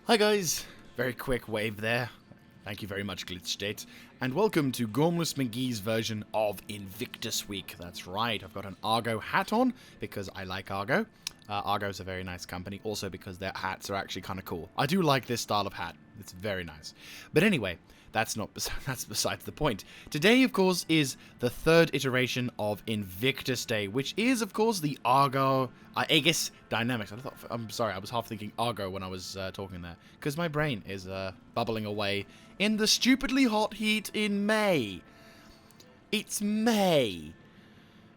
Hi guys, very quick wave there. Thank you very much, Glitch State, and welcome to Gormless McGee's version of Invictus Week. That's right, I've got an Argo hat on because I like Argo. Argo's a very nice company, also because their hats are actually kind of cool. I do like this style of hat, it's very nice. But anyway, that's besides the point. Today, of course, is the third iteration of Invictus Day, which is, of course, the Aegis Dynamics. I'm sorry, I was half thinking Argo when I was talking there, because my brain is bubbling away in the stupidly hot heat in May. It's May.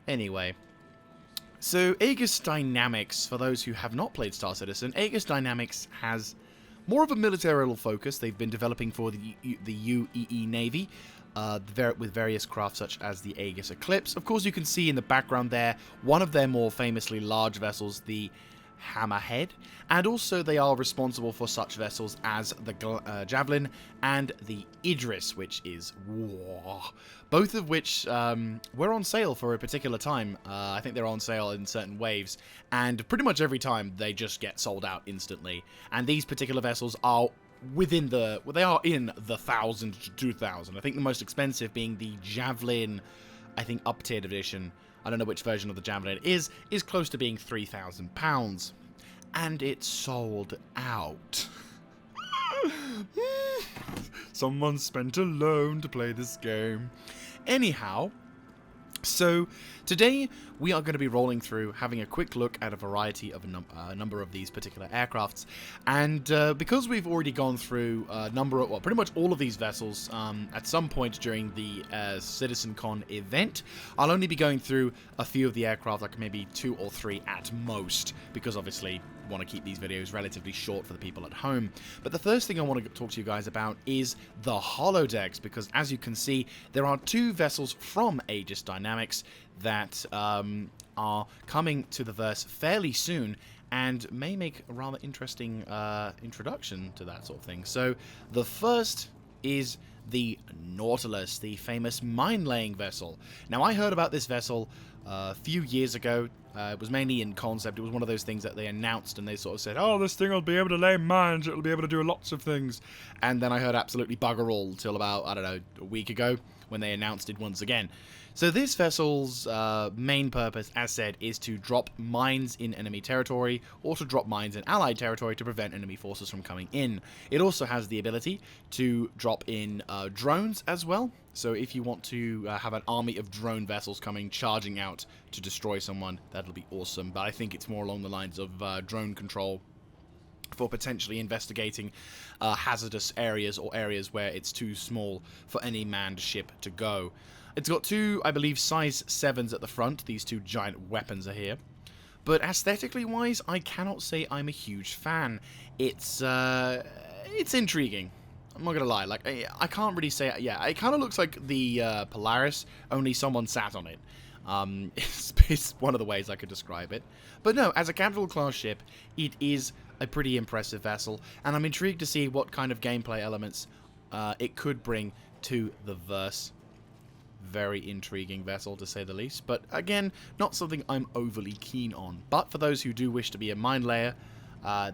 Anyway, so Aegis Dynamics, for those who have not played Star Citizen, Aegis Dynamics has more of a military focus. They've been developing for the UEE Navy with various craft such as the Aegis Eclipse. Of course, you can see in the background there one of their more famously large vessels, the Hammerhead, and also they are responsible for such vessels as the Javelin and the Idris, which is war. Both of which were on sale for a particular time. I think they're on sale in certain waves, and pretty much every time they just get sold out instantly. And these particular vessels are in the 1,000 to 2,000. I think the most expensive being the Javelin, I think up-tiered edition. I don't know which version of the Javelin it is close to being £3,000. And it's sold out. Someone spent a loan to play this game. Anyhow, so today we are going to be rolling through, having a quick look at a variety of a number of these particular aircrafts, and because we've already gone through pretty much all of these vessels at some point during the CitizenCon event, I'll only be going through a few of the aircraft, like maybe 2 or 3 at most, because obviously want to keep these videos relatively short for the people at home. But the first thing I want to talk to you guys about is the holodecks, because as you can see, there are 2 vessels from Aegis Dynamics that are coming to the verse fairly soon, and may make a rather interesting introduction to that sort of thing. So the first is the Nautilus, the famous mine-laying vessel. Now, I heard about this vessel a few years ago. It was mainly in concept. It was one of those things that they announced and they sort of said, oh, this thing will be able to lay mines, it'll be able to do lots of things. And then I heard absolutely bugger all till about, I don't know, a week ago when they announced it once again. So this vessel's main purpose, as said, is to drop mines in enemy territory or to drop mines in allied territory to prevent enemy forces from coming in. It also has the ability to drop in drones as well. So if you want to have an army of drone vessels coming charging out to destroy someone, that'll be awesome. But I think it's more along the lines of drone control for potentially investigating hazardous areas or areas where it's too small for any manned ship to go. It's got 2, I believe, size 7s at the front. These 2 giant weapons are here. But aesthetically wise, I cannot say I'm a huge fan. It's intriguing. I'm not gonna lie. Like, I can't really say. Yeah, it kind of looks like the Polaris, only someone sat on it. It's one of the ways I could describe it. But no, as a capital class ship, it is a pretty impressive vessel, and I'm intrigued to see what kind of gameplay elements it could bring to the verse. Very intriguing vessel, to say the least. But again, not something I'm overly keen on. But for those who do wish to be a mine layer,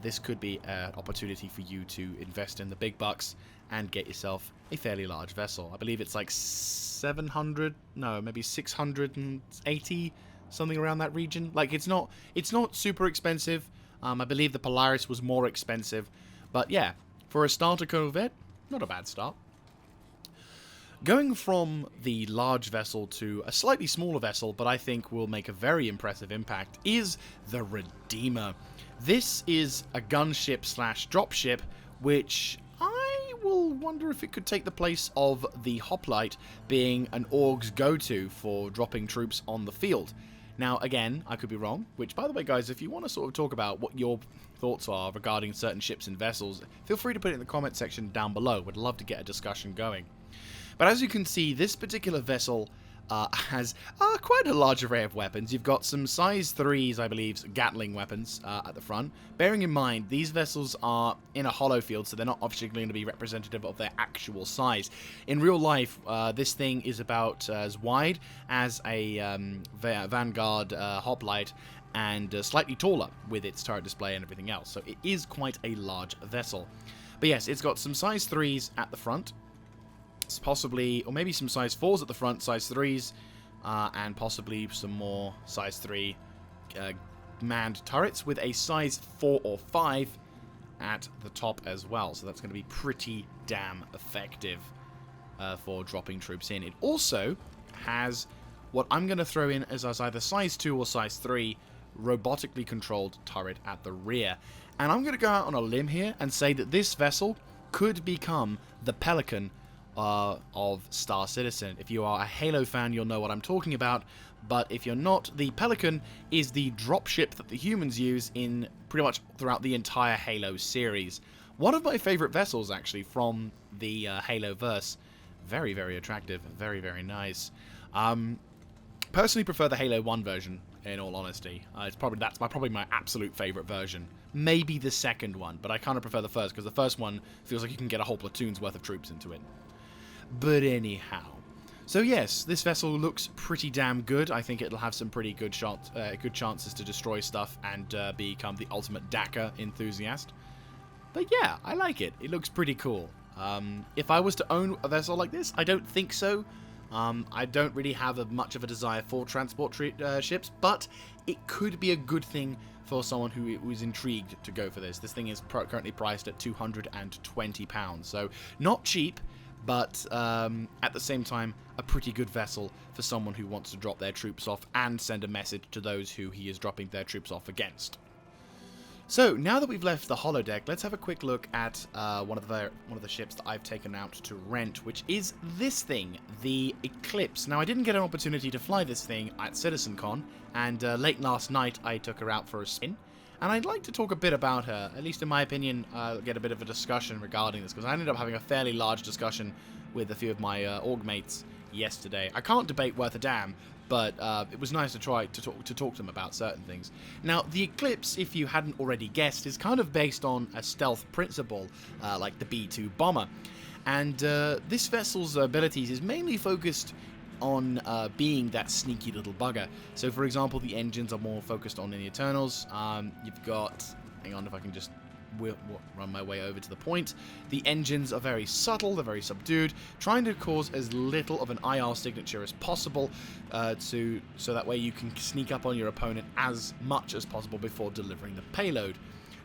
this could be an opportunity for you to invest in the big bucks and get yourself a fairly large vessel. I believe it's like 700, no, maybe 680, something around that region. Like, it's not super expensive. I believe the Polaris was more expensive. But yeah, for a starter corvette, not a bad start. Going from the large vessel to a slightly smaller vessel, but I think will make a very impressive impact, is the Redeemer. This is a gunship / dropship, which I will wonder if it could take the place of the Hoplite being an AUEC's go-to for dropping troops on the field. Now, again, I could be wrong, which, by the way, guys, if you want to sort of talk about what your thoughts are regarding certain ships and vessels, feel free to put it in the comment section down below. Would love to get a discussion going. But as you can see, this particular vessel has quite a large array of weapons. You've got some size 3s, I believe, Gatling weapons at the front. Bearing in mind, these vessels are in a hollow field, so they're not obviously going to be representative of their actual size. In real life, this thing is about as wide as a Vanguard hoplite, and slightly taller with its turret display and everything else. So it is quite a large vessel. But yes, it's got some size 3s at the front. It's possibly, or maybe some size 4s at the front, size 3s, and possibly some more size 3 manned turrets with a size 4 or 5 at the top as well. So that's going to be pretty damn effective for dropping troops in. It also has what I'm going to throw in as either size 2 or size 3 robotically controlled turret at the rear. And I'm going to go out on a limb here and say that this vessel could become the Pelican of Star Citizen. If you are a Halo fan, you'll know what I'm talking about. But if you're not, the Pelican is the dropship that the humans use in pretty much throughout the entire Halo series. One of my favorite vessels, actually, from the Halo verse. Very, very attractive. Very, very nice. Personally prefer the Halo 1 version, in all honesty. That's probably my absolute favorite version. Maybe the second one, but I kind of prefer the first, because the first one feels like you can get a whole platoon's worth of troops into it. But anyhow. So yes, this vessel looks pretty damn good. I think it'll have some pretty good chances to destroy stuff and become the ultimate Dakka enthusiast. But yeah, I like it. It looks pretty cool. If I was to own a vessel like this, I don't think so. I don't really have much of a desire for transport ships, but it could be a good thing for someone who is intrigued to go for this. This thing is currently priced at £220, so not cheap, but at the same time, a pretty good vessel for someone who wants to drop their troops off and send a message to those who he is dropping their troops off against. So, now that we've left the holodeck, let's have a quick look at one of the ships that I've taken out to rent, which is this thing, the Eclipse. Now, I didn't get an opportunity to fly this thing at CitizenCon, and late last night I took her out for a spin, and I'd like to talk a bit about her, at least in my opinion, get a bit of a discussion regarding this, because I ended up having a fairly large discussion with a few of my org mates yesterday. I can't debate worth a damn, but it was nice to try to talk to them about certain things. Now, the Eclipse, if you hadn't already guessed, is kind of based on a stealth principle, like the B-2 bomber. And this vessel's abilities is mainly focused on being that sneaky little bugger. So, for example, the engines are more focused on in the Eternals. You've got... Hang on, if I can just run my way over to the point. The engines are very subtle, they're very subdued, trying to cause as little of an IR signature as possible, so that way you can sneak up on your opponent as much as possible before delivering the payload.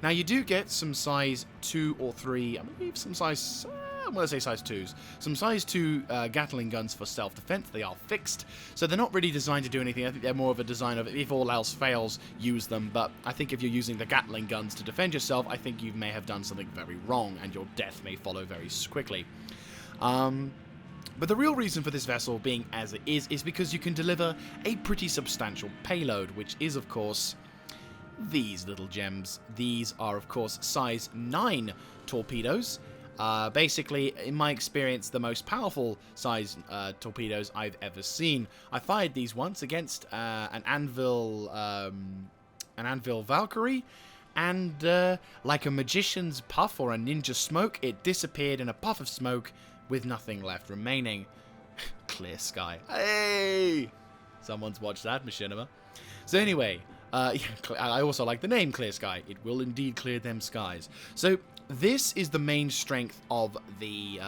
Now, you do get some size 2 or 3, I believe some size... I'm going to say size 2s. Some size 2 Gatling guns for self-defense. They are fixed, so they're not really designed to do anything. I think they're more of a design of, if all else fails, use them. But I think if you're using the Gatling guns to defend yourself, I think you may have done something very wrong, and your death may follow very quickly. But the real reason for this vessel being as it is because you can deliver a pretty substantial payload, which is, of course, these little gems. These are, of course, size 9 torpedoes. Basically, in my experience, the most powerful size torpedoes I've ever seen. I fired these once against an Anvil Valkyrie, and like a magician's puff or a ninja smoke, it disappeared in a puff of smoke with nothing left remaining. Clear sky. Hey! Someone's watched that, machinima. So anyway, I also like the name Clear Sky. It will indeed clear them skies. So this is the main strength of the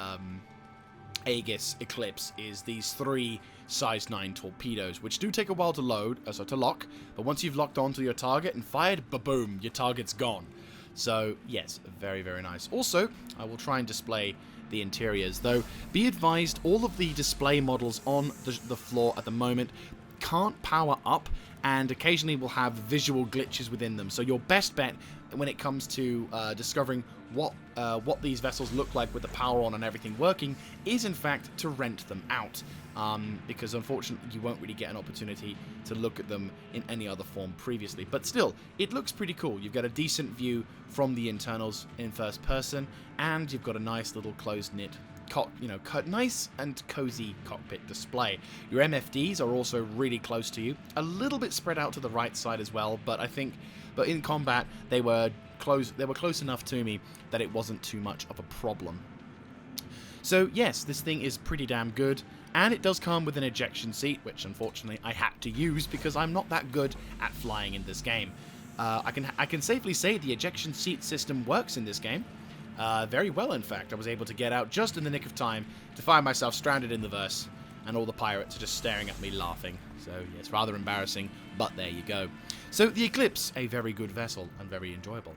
Aegis Eclipse, is these 3 size 9 torpedoes, which do take a while to load, to lock, but once you've locked onto your target and fired, ba-boom, your target's gone. So, yes, very, very nice. Also, I will try and display the interiors, though be advised, all of the display models on the floor at the moment can't power up, and occasionally will have visual glitches within them. So your best bet when it comes to discovering what these vessels look like with the power on and everything working is in fact to rent them out, because unfortunately you won't really get an opportunity to look at them in any other form previously. But still, it looks pretty cool. You've got a decent view from the internals in first person, and you've got a nice little closed-knit, nice and cozy cockpit display. Your MFDs are also really close to you, a little bit spread out to the right side as well, but in combat they were close enough to me that it wasn't too much of a problem. So yes, this thing is pretty damn good, and it does come with an ejection seat, which unfortunately I had to use because I'm not that good at flying in this game. I can safely say the ejection seat system works in this game. Very well, in fact. I was able to get out just in the nick of time to find myself stranded in the verse, and all the pirates are just staring at me laughing. So, yes, rather embarrassing, but there you go. So, the Eclipse, a very good vessel and very enjoyable.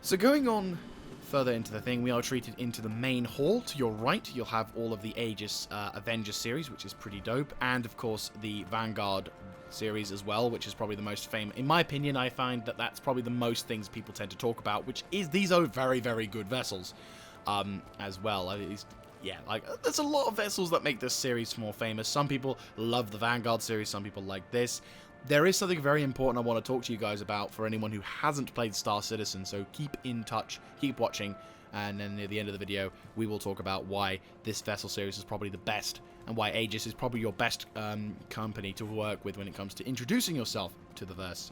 So, going on further into the thing, we are treated into the main hall. To your right, you'll have all of the Aegis Avengers series, which is pretty dope, and, of course, the Vanguard series as well, which is probably the most famous. In my opinion, I find that that's probably the most things people tend to talk about, which is these are very, very good vessels as well. Yeah, like there's a lot of vessels that make this series more famous. Some people love the Vanguard series, some people like this. There is something very important I want to talk to you guys about for anyone who hasn't played Star Citizen, so keep in touch, keep watching, and then near the end of the video, we will talk about why this vessel series is probably the best, and why Aegis is probably your best company to work with when it comes to introducing yourself to the verse.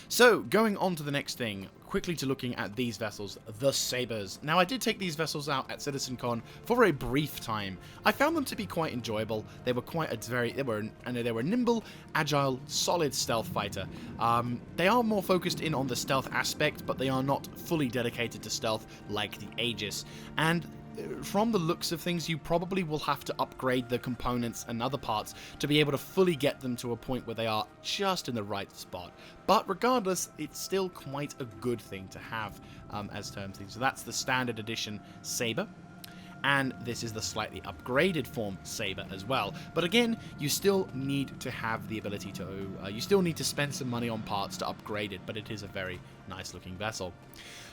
So, going on to the next thing, quickly to looking at these vessels, the Sabres. Now, I did take these vessels out at CitizenCon for a brief time. I found them to be quite enjoyable. They were they were nimble, agile, solid stealth fighter. They are more focused in on the stealth aspect, but they are not fully dedicated to stealth like the Aegis. And from the looks of things, you probably will have to upgrade the components and other parts to be able to fully get them to a point where they are just in the right spot. But regardless, it's still quite a good thing to have as terms things. So that's the standard edition Sabre, and this is the slightly upgraded form Sabre as well. But again, you still need to have the ability to, you still need to spend some money on parts to upgrade it, but it is a very nice looking vessel.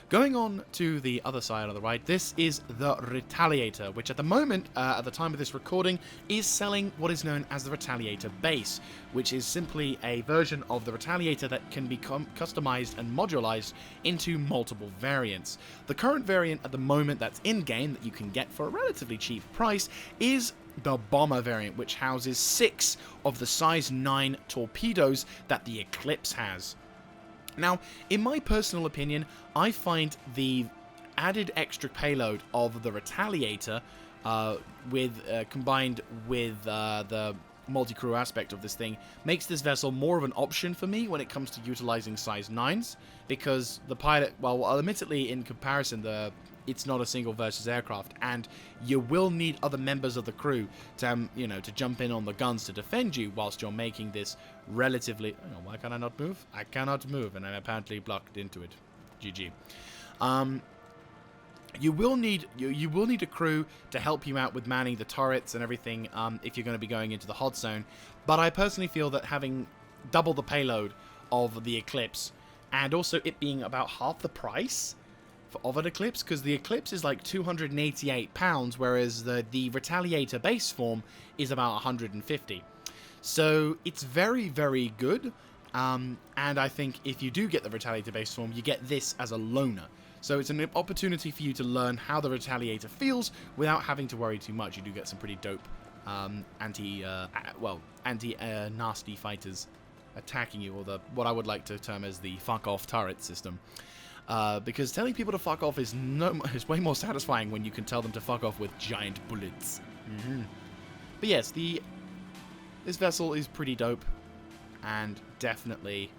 Going on to the other side on the right, this is the Retaliator, which at the moment, at the time of this recording, is selling what is known as the Retaliator Base, which is simply a version of the Retaliator that can become customized and modularized into multiple variants. The current variant at the moment that's in-game that you can get for a relatively cheap price is the Bomber variant, which houses 6 of the size 9 torpedoes that the Eclipse has. Now, in my personal opinion, I find the added extra payload of the Retaliator combined with the multi-crew aspect of this thing makes this vessel more of an option for me when it comes to utilizing size 9s, because the pilot, well, admittedly in comparison, it's not a single versus aircraft, and you will need other members of the crew to, to jump in on the guns to defend you whilst you're making this relatively... Oh, why can I not move? I cannot move, and I'm apparently blocked into it. GG. You will need a crew to help you out with manning the turrets and everything if you're going to be going into the hot zone, but I personally feel that having double the payload of the Eclipse, and also it being about half the price of an Eclipse, because the Eclipse is like £288, whereas the Retaliator base form is about 150. So it's very, very good, and I think if you do get the Retaliator base form, you get this as a loaner. So it's an opportunity for you to learn how the Retaliator feels without having to worry too much. You do get some pretty dope anti-nasty fighters attacking you, or what I would like to term as the fuck-off turret system. Because telling people to fuck off is way more satisfying when you can tell them to fuck off with giant bullets. But yes, this vessel is pretty dope, and definitely...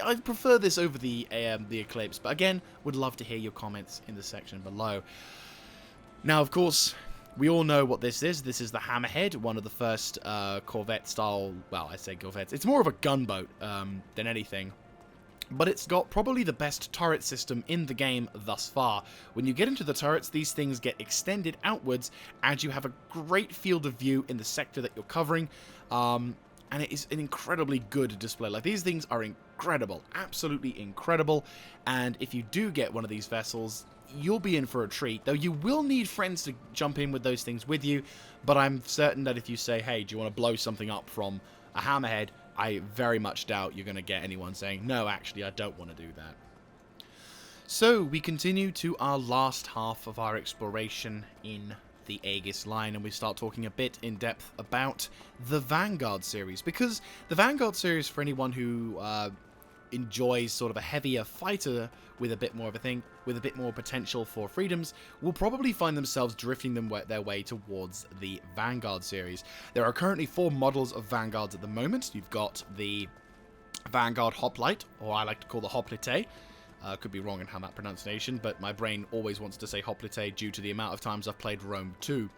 I prefer this over the Eclipse, but again, would love to hear your comments in the section below. Now, of course, we all know what this is. This is the Hammerhead, one of the first Corvette-style... Well, I say Corvettes. It's more of a gunboat than anything. But it's got probably the best turret system in the game thus far. When you get into the turrets, these things get extended outwards, and you have a great field of view in the sector that you're covering. And it is an incredibly good display. Like, these things are incredible, absolutely incredible. And if you do get one of these vessels, you'll be in for a treat. Though you will need friends to jump in with those things with you. But I'm certain that if you say, hey, do you want to blow something up from a Hammerhead, I very much doubt you're going to get anyone saying, no, actually, I don't want to do that. So, we continue to our last half of our exploration in the Aegis line, and we start talking a bit in depth about the Vanguard series, because the Vanguard series, for anyone who enjoys sort of a heavier fighter with a bit more of a thing, with a bit more potential for freedoms, will probably find themselves drifting their way towards the Vanguard series. There are currently 4 models of Vanguards at the moment. You've got the Vanguard Hoplite, or I like to call the Hoplite. Could be wrong in how that pronunciation, but my brain always wants to say Hoplite due to the amount of times I've played Rome 2.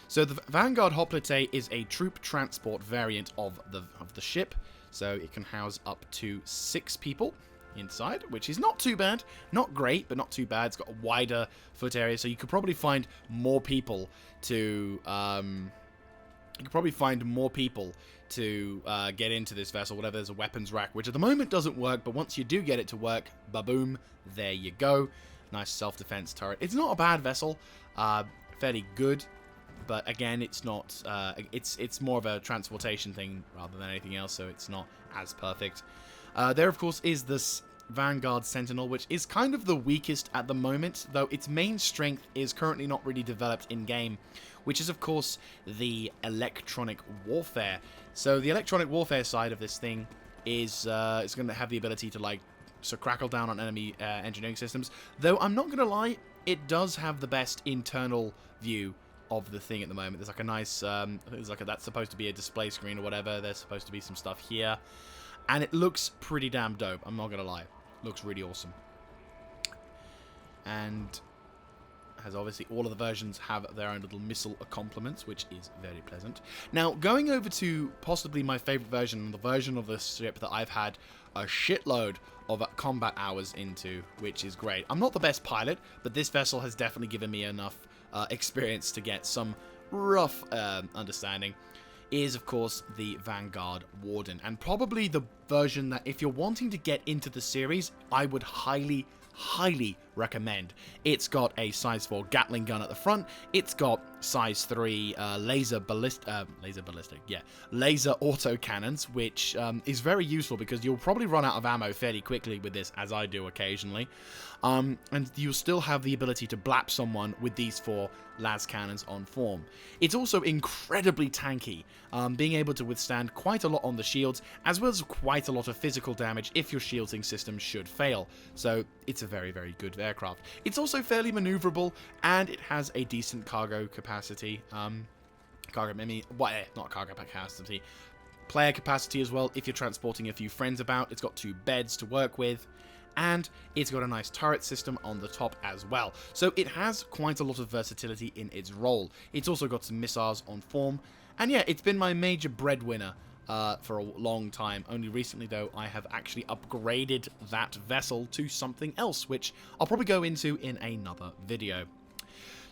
So the Vanguard Hoplite is a troop transport variant of the ship, so it can house up to 6 people inside, which is not too bad. Not great, but not too bad. It's got a wider foot area, so you could probably find more people to get into this vessel, whatever. There's a weapons rack, which at the moment doesn't work, but once you do get it to work, ba-boom, there you go. Nice self-defense turret. It's not a bad vessel, fairly good, but again, it's not. It's more of a transportation thing rather than anything else, so it's not as perfect. There, of course, is this Vanguard Sentinel, which is kind of the weakest at the moment, though its main strength is currently not really developed in-game, which is, of course, the electronic warfare. So the electronic warfare side of this thing is going to have the ability to, crackle down on enemy engineering systems, though I'm not going to lie, it does have the best internal view of the thing at the moment. There's like a nice, that's supposed to be a display screen or whatever. There's supposed to be some stuff here. And it looks pretty damn dope, I'm not going to lie. Looks really awesome. And as obviously all of the versions have their own little missile accompaniments, which is very pleasant. Now, going over to possibly my favorite version, the version of the ship that I've had a shitload of combat hours into, which is great. I'm not the best pilot, but this vessel has definitely given me enough experience to get some rough understanding, is of course the Vanguard Warden, and probably the version that if you're wanting to get into the series, I would highly recommend. It's got a size 4 Gatling gun at the front. It's got size 3 laser auto cannons, which is very useful because you'll probably run out of ammo fairly quickly with this, as I do occasionally. And you'll still have the ability to blap someone with these 4 las cannons on form. It's also incredibly tanky, being able to withstand quite a lot on the shields, as well as quite a lot of physical damage if your shielding system should fail. So it's a very, very good aircraft. It's also fairly maneuverable, and it has a decent cargo capacity. Player capacity as well, if you're transporting a few friends about. It's got 2 beds to work with, and it's got a nice turret system on the top as well. So it has quite a lot of versatility in its role. It's also got some missiles on form, and yeah, it's been my major breadwinner for a long time. Only recently, though, I have actually upgraded that vessel to something else, which I'll probably go into in another video.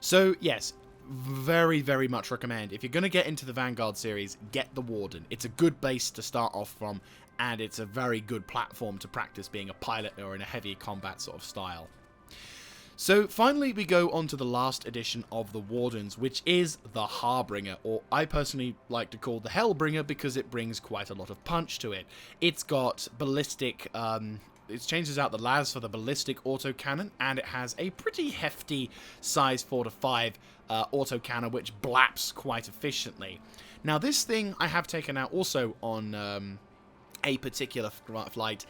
So yes, very, very much recommend. If you're going to get into the Vanguard series, get the Warden. It's a good base to start off from, and it's a very good platform to practice being a pilot or in a heavy combat sort of style. So finally we go on to the last edition of the Wardens, which is the Harbinger, or I personally like to call the Hellbringer because it brings quite a lot of punch to it. It's got ballistic, it changes out the las for the ballistic autocannon, and it has a pretty hefty size 4 to 5 autocannon, which blaps quite efficiently. Now this thing I have taken out also on a particular flight,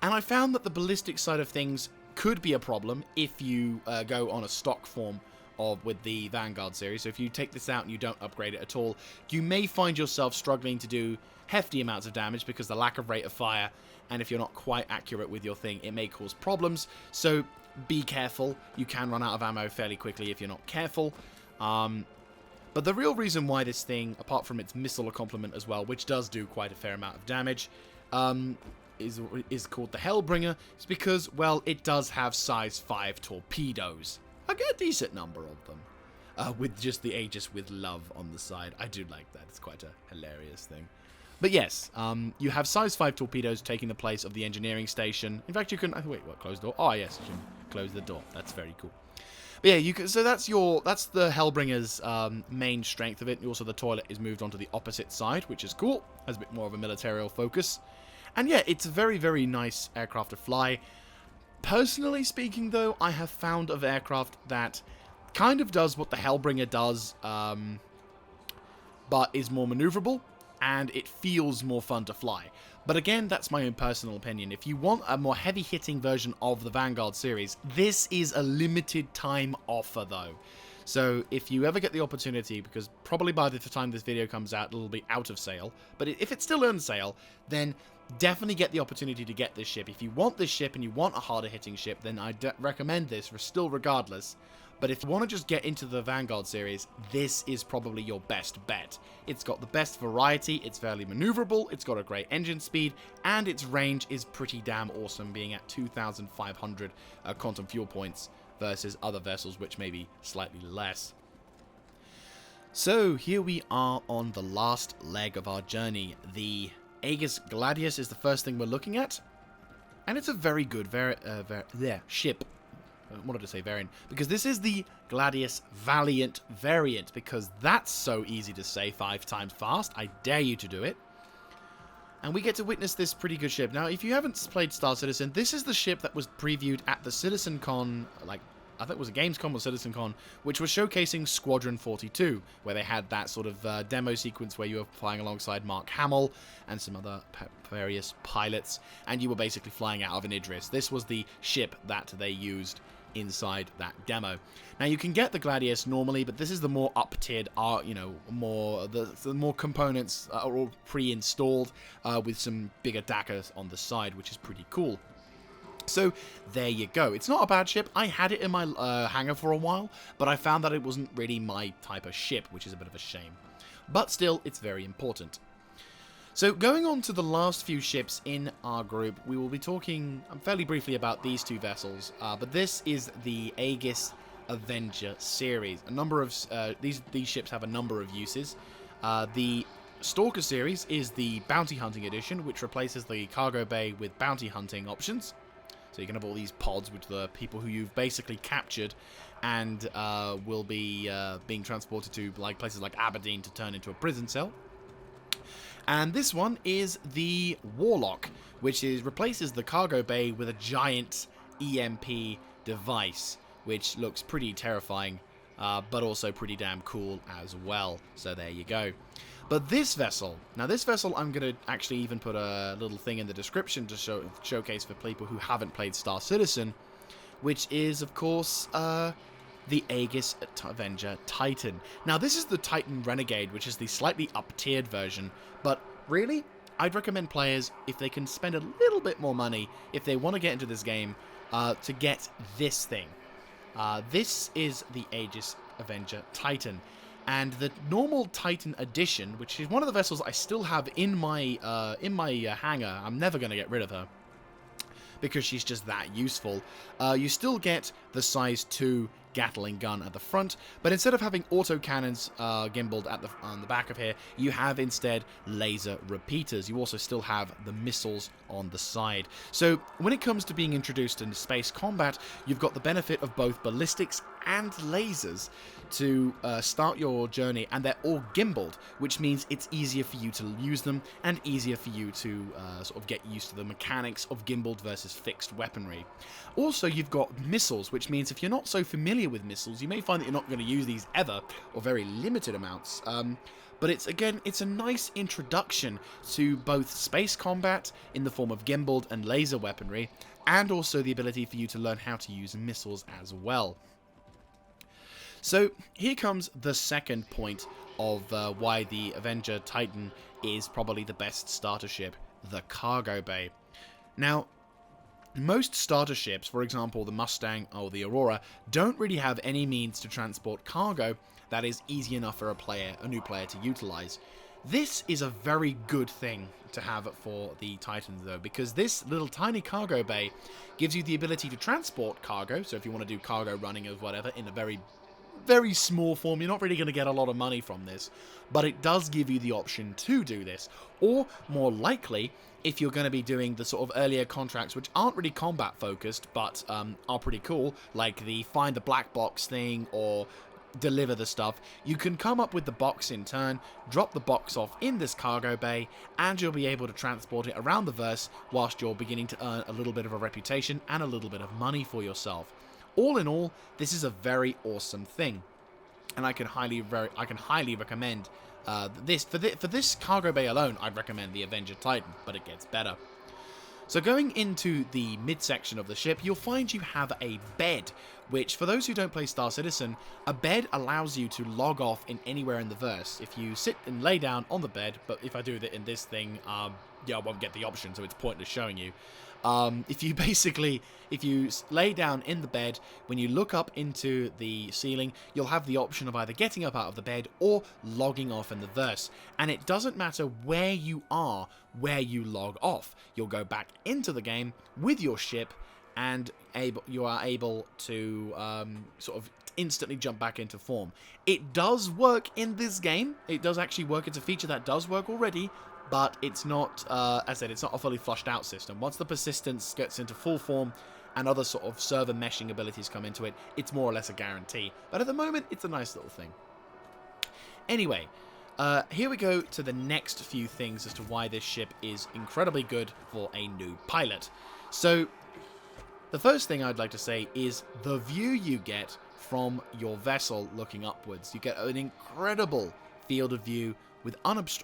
and I found that the ballistic side of things could be a problem if you go on a stock form with the Vanguard series. So if you take this out and you don't upgrade it at all, you may find yourself struggling to do hefty amounts of damage because the lack of rate of fire, and if you're not quite accurate with your thing, it may cause problems. So be careful. You can run out of ammo fairly quickly if you're not careful. But the real reason why this thing, apart from its missile accompaniment as well, which does do quite a fair amount of damage, is called the Hellbringer, is because, well, it does have size 5 torpedoes. I get a decent number of them. With just the Aegis with love on the side. I do like that. It's quite a hilarious thing. But yes, you have size 5 torpedoes taking the place of the engineering station. In fact, you can... Wait, what? Close the door? Oh, yes, you can close the door. That's very cool. But yeah, you can, so that's the Hellbringer's main strength of it. Also, the toilet is moved onto the opposite side, which is cool. Has a bit more of a military focus. And yeah, it's a very, very nice aircraft to fly. Personally speaking, though, I have found of aircraft that kind of does what the Hellbringer does, but is more maneuverable, and it feels more fun to fly. But again, that's my own personal opinion. If you want a more heavy-hitting version of the Vanguard series, this is a limited time offer though. So if you ever get the opportunity, because probably by the time this video comes out, it'll be out of sale, but if it's still on sale, then definitely get the opportunity to get this ship. If you want this ship and you want a harder hitting ship, then I recommend this still regardless. But if you want to just get into the Vanguard series, this is probably your best bet. It's got the best variety, it's fairly maneuverable, it's got a great engine speed, and its range is pretty damn awesome, being at 2,500 quantum fuel points versus other vessels which may be slightly less. So here we are on the last leg of our journey. The Aegis Gladius is the first thing we're looking at, and it's a very good ship. I wanted to say variant, because this is the Gladius Valiant variant, because that's so easy to say 5 times fast. I dare you to do it. And we get to witness this pretty good ship. Now, if you haven't played Star Citizen, this is the ship that was previewed at the CitizenCon, like, I think it was a Gamescom or CitizenCon, which was showcasing Squadron 42, where they had that sort of demo sequence where you were flying alongside Mark Hamill and some other various pilots, and you were basically flying out of an Idris. This was the ship that they used inside that demo. Now you can get the Gladius normally, but this is the more up-tiered, more the more components are all pre-installed with some bigger Dakkas on the side, which is pretty cool. So there you go. It's not a bad ship. I had it in my hangar for a while, but I found that it wasn't really my type of ship, which is a bit of a shame. But still, it's very important. So going on to the last few ships in our group, we will be talking fairly briefly about these two vessels, but this is the Aegis Avenger series. A number of these ships have a number of uses. The Stalker series is the Bounty Hunting Edition, which replaces the cargo bay with bounty hunting options. So you can have all these pods with the people who you've basically captured and will be being transported to places like Aberdeen to turn into a prison cell. And this one is the Warlock, which replaces the cargo bay with a giant EMP device, which looks pretty terrifying, but also pretty damn cool as well. So there you go. But this vessel, I'm going to actually even put a little thing in the description to showcase for people who haven't played Star Citizen, which is, of course, the Aegis Avenger Titan. Now, this is the Titan Renegade, which is the slightly up-tiered version, but really, I'd recommend players, if they can spend a little bit more money, if they want to get into this game, to get this thing. This is the Aegis Avenger Titan. And the normal Titan edition, which is one of the vessels I still have in my hangar, I'm never going to get rid of her, because she's just that useful. You still get the size 2 Gatling gun at the front, but instead of having autocannons gimbaled on the back of here, you have instead laser repeaters. You also still have the missiles on the side. So when it comes to being introduced into space combat, you've got the benefit of both ballistics and lasers to start your journey, and they're all gimbaled, which means it's easier for you to use them and easier for you to sort of get used to the mechanics of gimbaled versus fixed weaponry. Also, you've got missiles, which means if you're not so familiar with missiles, you may find that you're not going to use these ever, or very limited amounts. But it's a nice introduction to both space combat in the form of gimbaled and laser weaponry, and also the ability for you to learn how to use missiles as well. So here comes the second point of why the Avenger Titan is probably the best starter ship, the cargo bay. Now, most starter ships, for example the Mustang or the Aurora, don't really have any means to transport cargo that is easy enough for a new player to utilize. This is a very good thing to have for the Titan though, because this little tiny cargo bay gives you the ability to transport cargo. So if you want to do cargo running or whatever in a very small form, you're not really going to get a lot of money from this, but it does give you the option to do this. Or more likely, if you're going to be doing the sort of earlier contracts which aren't really combat focused but are pretty cool, like the find the black box thing or deliver the stuff, you can come up with the box in turn, drop the box off in this cargo bay, and you'll be able to transport it around the verse whilst you're beginning to earn a little bit of a reputation and a little bit of money for yourself. All in all, this is a very awesome thing, and I can highly recommend For this cargo bay alone, I'd recommend the Avenger Titan, but it gets better. So going into the midsection of the ship, you'll find you have a bed, which for those who don't play Star Citizen, a bed allows you to log off in anywhere in the verse. If you sit and lay down on the bed, but if I do that in this thing, yeah, I won't get the option, so it's pointless showing you. If you lay down in the bed, when you look up into the ceiling, you'll have the option of either getting up out of the bed or logging off in the verse. And it doesn't matter where you are, where you log off. You'll go back into the game with your ship, and you are able to sort of instantly jump back into form. It does work in this game. It does actually work. It's a feature that does work already. But it's not, as I said, it's not a fully flushed out system. Once the persistence gets into full form and other sort of server meshing abilities come into it, it's more or less a guarantee. But at the moment, it's a nice little thing. Anyway, here we go to the next few things as to why this ship is incredibly good for a new pilot. So, the first thing I'd like to say is the view you get from your vessel looking upwards. You get an incredible field of view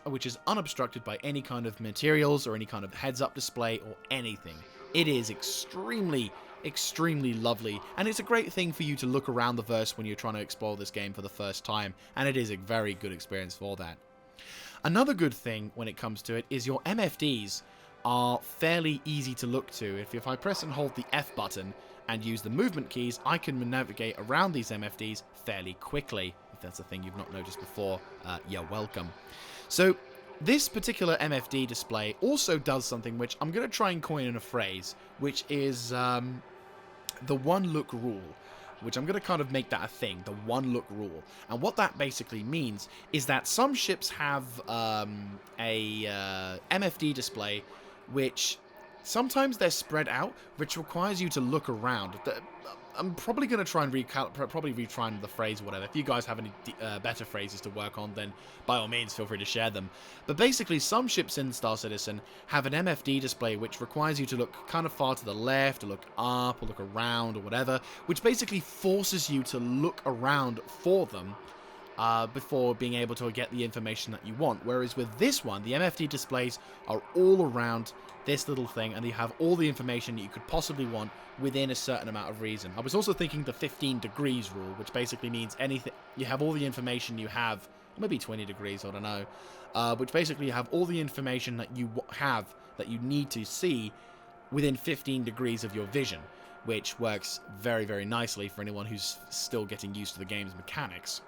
which is unobstructed by any kind of materials or any kind of heads-up display or anything. It is extremely, extremely lovely, and it's a great thing for you to look around the verse when you're trying to explore this game for the first time, and it is a very good experience for that. Another good thing when it comes to it is your MFDs are fairly easy to look to. If I press and hold the F button and use the movement keys, I can navigate around these MFDs fairly quickly. If that's a thing you've not noticed before, you're welcome. So this particular MFD display also does something which I'm going to try and coin in a phrase, which is the one look rule, which I'm going to kind of make that a thing, the one look rule. And what that basically means is that some ships have a MFD display which sometimes they're spread out, which requires you to look around. I'm probably going to try and retry the phrase or whatever. If you guys have any better phrases to work on, then by all means feel free to share them. But basically, some ships in Star Citizen have an MFD display which requires you to look kind of far to the left, or look up, or look around, or whatever, which basically forces you to look around for them before being able to get the information that you want. Whereas with this one, the MFD displays are all around this little thing, and you have all the information that you could possibly want within a certain amount of reason. I was also thinking the 15 degrees rule, which basically means anything, you have all the information you have, maybe 20 degrees, I don't know, which basically you have all the information that you have, that you need to see within 15 degrees of your vision, which works very, very nicely for anyone who's still getting used to the game's mechanics.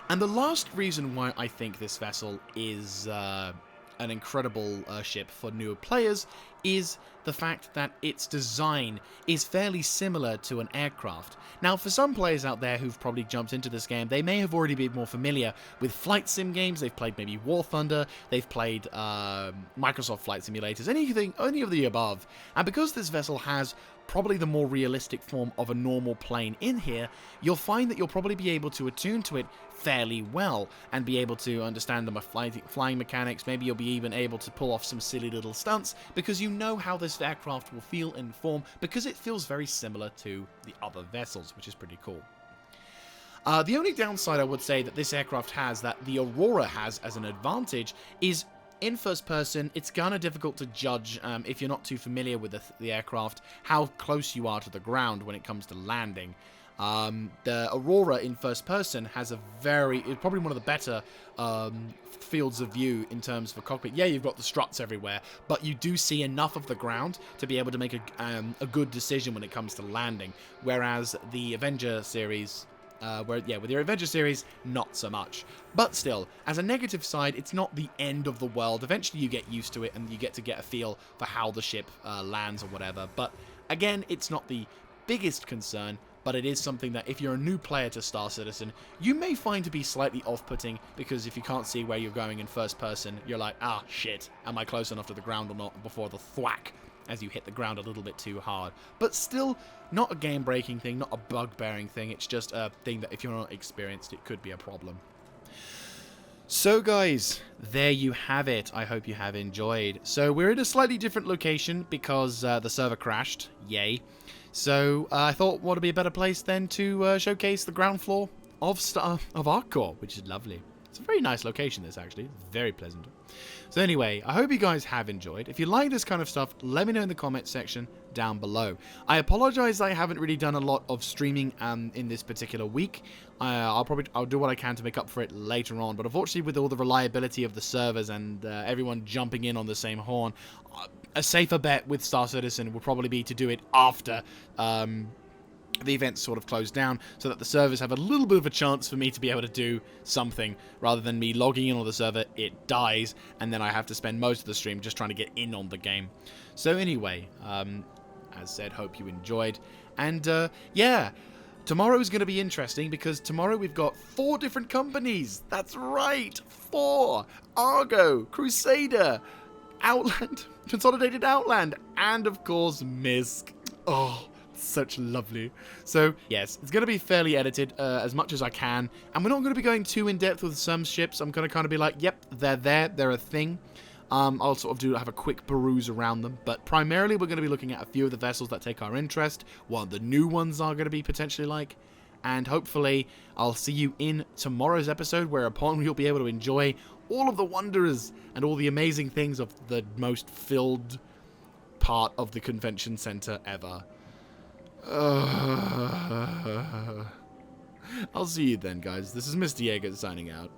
And the last reason why I think this vessel is an incredible ship for newer players is the fact that its design is fairly similar to an aircraft. Now, for some players out there who've probably jumped into this game, they may have already been more familiar with flight sim games. They've played maybe War Thunder, they've played Microsoft Flight Simulators, any of the above. And because this vessel has probably the more realistic form of a normal plane in here, you'll find that you'll probably be able to attune to it fairly well and be able to understand the flying mechanics. Maybe you'll be even able to pull off some silly little stunts because you know how this aircraft will feel in form, because it feels very similar to the other vessels, which is pretty cool. The only downside I would say that this aircraft has, that the Aurora has as an advantage, is in first person, it's kind of difficult to judge, if you're not too familiar with the aircraft, how close you are to the ground when it comes to landing. The Aurora in first person has it's probably one of the better fields of view in terms of a cockpit. Yeah, you've got the struts everywhere, but you do see enough of the ground to be able to make a good decision when it comes to landing. Whereas the Avenger series, with your Avenger series, not so much. But still, as a negative side, it's not the end of the world. Eventually you get used to it and you get to get a feel for how the ship lands or whatever. But again, it's not the biggest concern, but it is something that if you're a new player to Star Citizen, you may find to be slightly off-putting, because if you can't see where you're going in first person, you're like, ah, shit, am I close enough to the ground or not, before the thwack as you hit the ground a little bit too hard. But still, not a game-breaking thing, not a bug-bearing thing, it's just a thing that if you're not experienced, it could be a problem. So guys, there you have it. I hope you have enjoyed. So we're in a slightly different location because the server crashed. Yay. So I thought what would be a better place than to showcase the ground floor of ARC Core, which is lovely. It's a very nice location, this, actually. Very pleasant. So anyway, I hope you guys have enjoyed. If you like this kind of stuff, let me know in the comment section down below. I apologize I haven't really done a lot of streaming in this particular week. I'll do what I can to make up for it later on, but unfortunately with all the reliability of the servers and everyone jumping in on the same horn, a safer bet with Star Citizen would probably be to do it after the event sort of closed down, so that the servers have a little bit of a chance for me to be able to do something, rather than me logging in on the server, it dies, and then I have to spend most of the stream just trying to get in on the game. So anyway, as said, hope you enjoyed, and yeah, tomorrow is going to be interesting, because tomorrow we've got 4 different companies. That's right, 4! Argo, Crusader, Outland, Consolidated Outland, and of course Misk. Oh, such lovely. So yes, it's going to be fairly edited as much as I can, and we're not going to be going too in depth with some ships. I'm going to kind of be like, yep, they're a thing. I'll sort of have a quick peruse around them, but primarily we're going to be looking at a few of the vessels that take our interest, what the new ones are going to be potentially like, and hopefully I'll see you in tomorrow's episode, whereupon you'll be able to enjoy all of the wonders and all the amazing things of the most filled part of the convention center ever. I'll see you then, guys. This is Mr. Jaeger signing out.